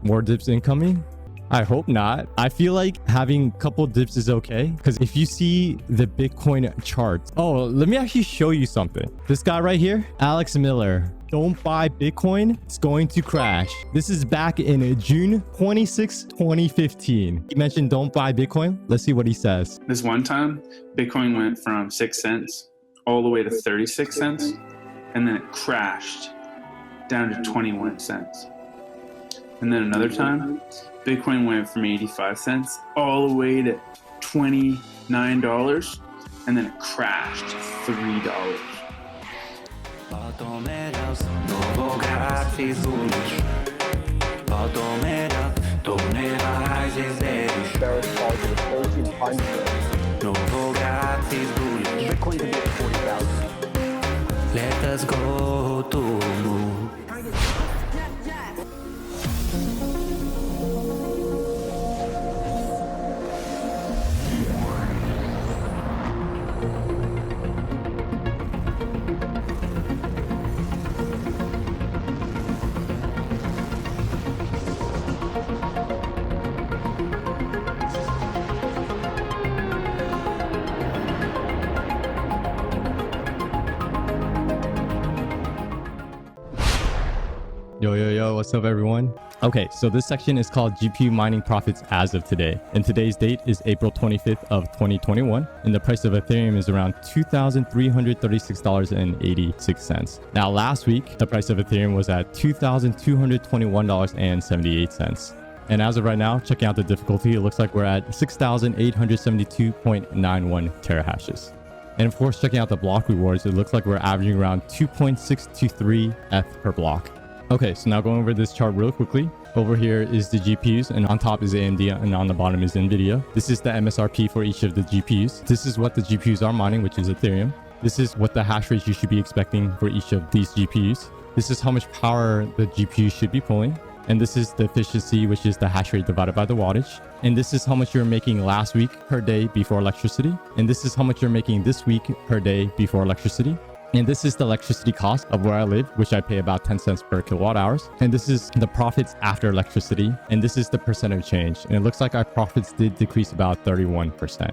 More dips incoming? I hope not. I feel like having a couple dips is okay, because if you see the Bitcoin chart, oh, let me actually show you something. This guy right here, Alex Miller, don't buy Bitcoin, it's going to crash. This is back in June 26, 2015. He mentioned don't buy Bitcoin. Let's see what he says. This one time, Bitcoin went from 6 cents all the way to 36 cents, and then it crashed down to 21 cents. And then another time, Bitcoin went from 85 cents all the way to $29, and then it crashed to $3. Bitcoin could be at 40,000. Let us go to moon. Yo, what's up everyone? Okay, so this section is called GPU mining profits as of today. And today's date is April 25th of 2021. And the price of Ethereum is around $2,336.86. Now, last week, the price of Ethereum was at $2,221.78. And as of right now, checking out the difficulty, it looks like we're at 6,872.91 terahashes. And of course, checking out the block rewards, it looks like we're averaging around 2.623 ETH per block. Okay, so now going over this chart real quickly. Over here is the GPUs, and on top is AMD, and on the bottom is NVIDIA. This is the MSRP for each of the GPUs. This is what the GPUs are mining, which is Ethereum. This is what the hash rate you should be expecting for each of these GPUs. This is how much power the GPU should be pulling. And this is the efficiency, which is the hash rate divided by the wattage. And this is how much you're making last week per day before electricity. And this is how much you're making this week per day before electricity. And this is the electricity cost of where I live, which I pay about 10 cents per kilowatt hours. And this is the profits after electricity. And this is the percentage change. And it looks like our profits did decrease about 31%.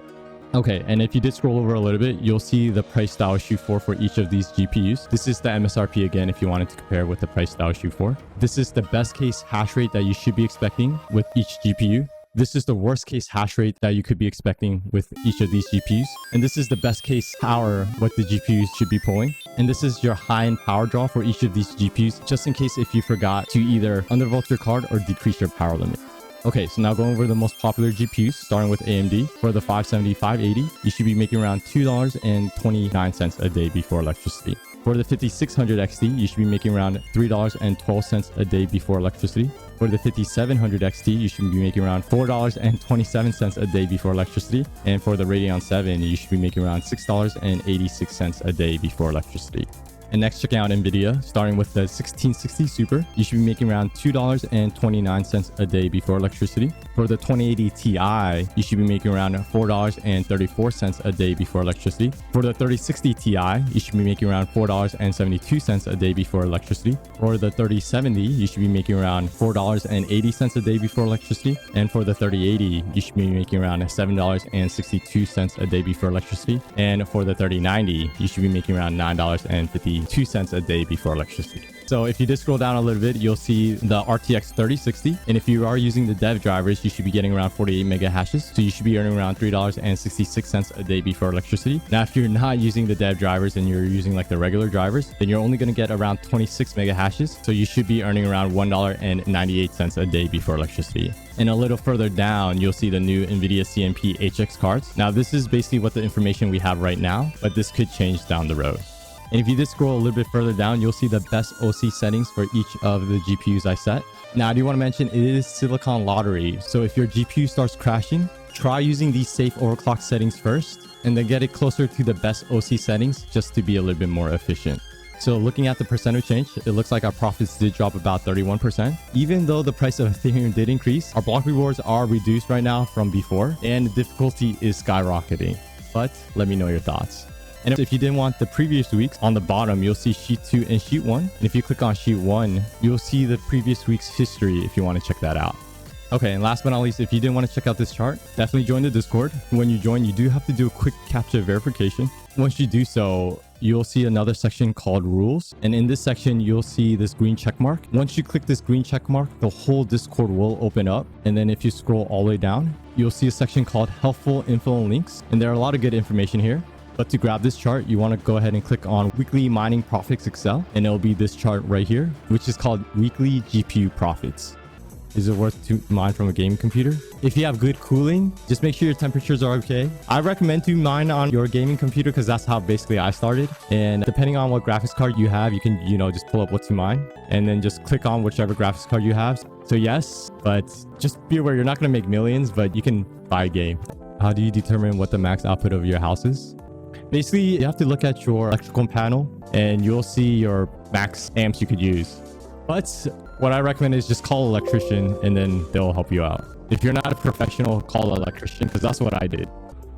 Okay, and if you did scroll over a little bit, you'll see the price that I was shoot for each of these GPUs. This is the MSRP again, if you wanted to compare with the price that I was shoot for. This is the best case hash rate that you should be expecting with each GPU. This is the worst case hash rate that you could be expecting with each of these GPUs. And this is the best case power what the GPUs should be pulling. And this is your high-end power draw for each of these GPUs, just in case if you forgot to either undervolt your card or decrease your power limit. Okay, so now going over the most popular GPUs, starting with AMD. For the 570, 580, you should be making around $2.29 a day before electricity. For the 5600 XT, you should be making around $3.12 a day before electricity. For the 5700 XT, you should be making around $4.27 a day before electricity. And for the Radeon 7, you should be making around $6.86 a day before electricity. And next, checking out NVIDIA, starting with the 1660 Super, you should be making around $2.29 a day before electricity. For the 2080 Ti, you should be making around $4.34 a day before electricity. For the 3060 Ti, you should be making around $4.72 a day before electricity. For the 3070, you should be making around $4.80 a day before electricity. And for the 3080, you should be making around $7.62 a day before electricity. And for the 3090, you should be making around $9.52 a day before electricity. So if you just scroll down a little bit, you'll see the RTX 3060. And if you are using the dev drivers, you should be getting around 48 mega hashes. So you should be earning around $3.66 a day before electricity. Now, if you're not using the dev drivers and you're using like the regular drivers, then you're only going to get around 26 mega hashes. So you should be earning around $1.98 a day before electricity. And a little further down, you'll see the new NVIDIA CMP HX cards. Now, this is basically what the information we have right now, but this could change down the road. And if you just scroll a little bit further down, you'll see the best OC settings for each of the GPUs I set. Now, I do want to mention it is Silicon Lottery. So if your GPU starts crashing, try using these safe overclock settings first, and then get it closer to the best OC settings just to be a little bit more efficient. So looking at the percentage change, it looks like our profits did drop about 31%. Even though the price of Ethereum did increase, our block rewards are reduced right now from before, and the difficulty is skyrocketing. But let me know your thoughts. And if you didn't want the previous weeks, on the bottom, you'll see sheet 2 and sheet 1. And if you click on sheet 1, you'll see the previous week's history if you want to check that out. Okay, and last but not least, if you didn't want to check out this chart, definitely join the Discord. When you join, you do have to do a quick CAPTCHA verification. Once you do so, you'll see another section called rules. And in this section, you'll see this green check mark. Once you click this green check mark, the whole Discord will open up. And then if you scroll all the way down, you'll see a section called helpful info and links. And there are a lot of good information here. But to grab this chart, you want to go ahead and click on weekly mining profits Excel. And it'll be this chart right here, which is called weekly GPU profits. Is it worth to mine from a gaming computer? If you have good cooling, just make sure your temperatures are okay. I recommend to mine on your gaming computer because that's how basically I started. And depending on what graphics card you have, you can, just pull up what to mine and then just click on whichever graphics card you have. So yes, but just be aware you're not going to make millions, but you can buy a game. How do you determine what the max output of your house is? Basically, you have to look at your electrical panel and you'll see your max amps you could use. But what I recommend is just call an electrician and then they'll help you out. If you're not a professional, call an electrician because that's what I did.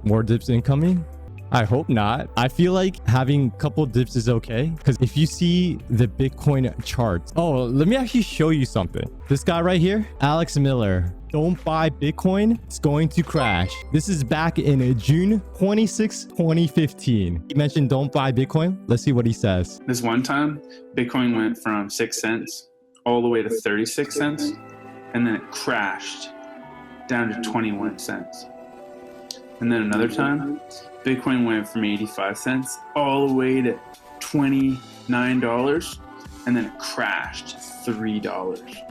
More dips incoming? I hope not. I feel like having a couple dips is okay because if you see the Bitcoin charts. Oh, let me actually show you something. This guy right here, Alex Miller. Don't buy Bitcoin. It's going to crash. This is back in June 26, 2015. He mentioned don't buy Bitcoin. Let's see what he says. This one time, Bitcoin went from 6 cents all the way to 36 cents, and then it crashed down to 21 cents. And then another time, Bitcoin went from 85 cents all the way to $29, and then it crashed to $3.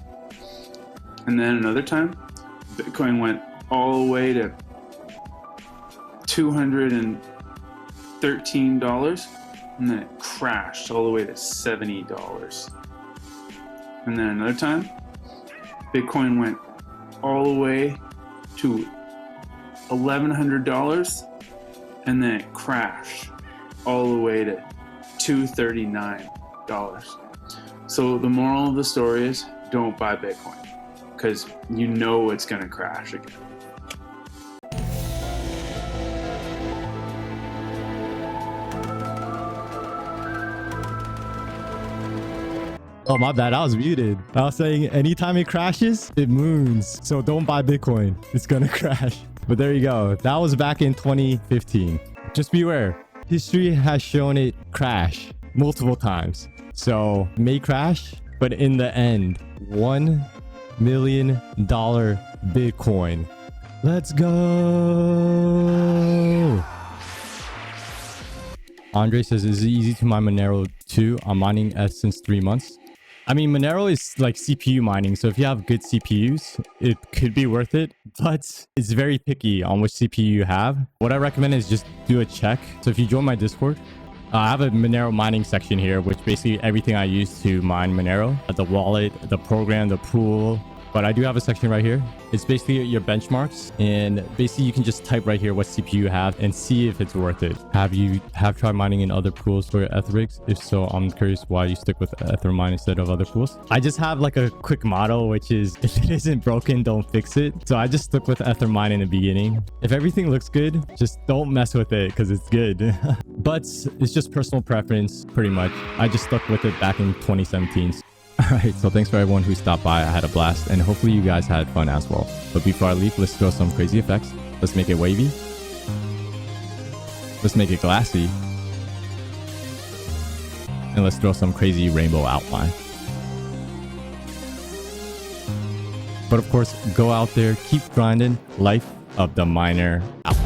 And then another time, Bitcoin went all the way to $213, and then it crashed all the way to $70. And then another time, Bitcoin went all the way to $1,100, and then it crashed all the way to $239. So the moral of the story is don't buy Bitcoin because you know it's going to crash again. Oh, my bad. I was muted. I was saying anytime it crashes, it moons. So don't buy Bitcoin. It's going to crash. But there you go. That was back in 2015. Just beware. History has shown it crash multiple times. So it may crash, but in the end, $1 million Bitcoin. Let's go. Andre says, is it easy to mine Monero too? I'm mining S since 3 months. I mean, Monero is like CPU mining. So if you have good CPUs, it could be worth it, but it's very picky on which CPU you have. What I recommend is just do a check. So if you join my Discord, I have a Monero mining section here, which basically everything I use to mine Monero, the wallet, the program, the pool. But I do have a section right here. It's basically your benchmarks. And basically you can just type right here what CPU you have and see if it's worth it. Have you tried mining in other pools for your Ether rigs? If so, I'm curious why you stick with Ethermine instead of other pools. I just have like a quick motto, which is if it isn't broken, don't fix it. So I just stuck with Ethermine in the beginning. If everything looks good, just don't mess with it because it's good. But it's just personal preference, pretty much. I just stuck with it back in 2017. Alright, so thanks for everyone who stopped by. I had a blast, and hopefully you guys had fun as well. But before I leave, let's throw some crazy effects. Let's make it wavy. Let's make it glassy. And let's throw some crazy rainbow outline. But of course, go out there, keep grinding. Life of the miner out.